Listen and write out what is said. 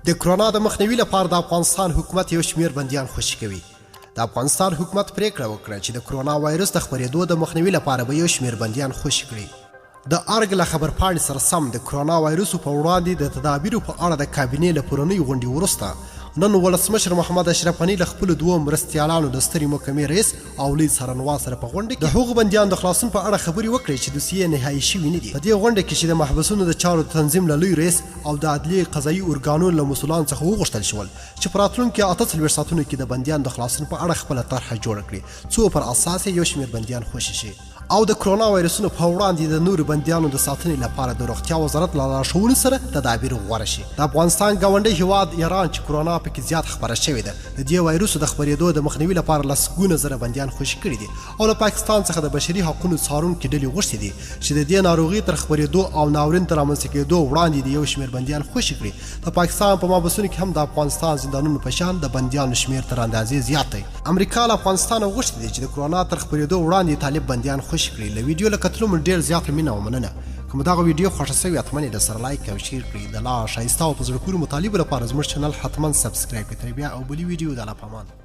د کرونا د مخنیوي لپاره د افغانستان حکومت یو شمېر بندیان خوشي کوي. د افغانستان حکومت پریکړه وکړه چې د کرونا وایرس د خپرېدو د مخنیوي لپاره به یو شمېر بندیان خوشي کړي. د ارګ له خبرپاڼې سره سم د کرونا وایرس په وړاندې د تدابیرو په اړه د کابینې له پرونۍ غونډې وروسته نن ولسمشر محمد اشرف غني له خپلو دوو مرستیالانو د سترې محکمې رئیس او لوی څارنوال سره په غونډه کې د هغو بندیانو د خلاصون په اړه خبرې وکړې چې دوسیې نهایي شوي نه دي. په دې غونډه کې چې د محبسونو د چارو تنظیم له لوی رئیس او د عدلیې قضایي ارګانونو له مسؤلانو څخه وغوښتل شول چې په راتلونکي 48 ساعتونو کې د بندیانو د خلاصون په اړه خپله طرحه جوړه کړي څو پر اساس یو شمېر بندیان خوشي شي او د کرونا وایرسونو په وړاندې د نورو بندیانو د ساتنې لپاره د روغتیا وزارت له لارښوونو سره تدابیر غوره شي. د افغانستان ګاونډی هیواد ایران چې کرونا پکې زیات خپره شوې ده د دې وایرسو د خپرېدو د مخنیوي لپاره لسګونه زره بندیان خوشي کړي دي او له پاکستان څخه د بشري حقونو څارونکي ډلې غوښتي دي چې د دې ناروغۍ تر خپرېدو او ناورین تر رامنځته کېدو وړاندې د یو شمېر بندیان خوشي کړي. د پاکستان په محبسونو کې هم د افغانستان زندانونو په شان د بندیانو شمېر تر اندازې زیات دی. امریکا له افغانستانه غوښتي دي چې د کرونا تر خپرېدو وړاندې طالب بندیان خوشي کړي. له ویډیو له کتلو مو ډېر زیاته مینه او مننه. که مو دغه ویډیو خوښه سوې حتما یې د سره لایک او شیر کړئ. د لا ښایسته او په زړه پورې مطالبو لپاره زموږ چینل حتما سبسکرایب کړئ. تر بیا او بلې ویډیو د الله په امان.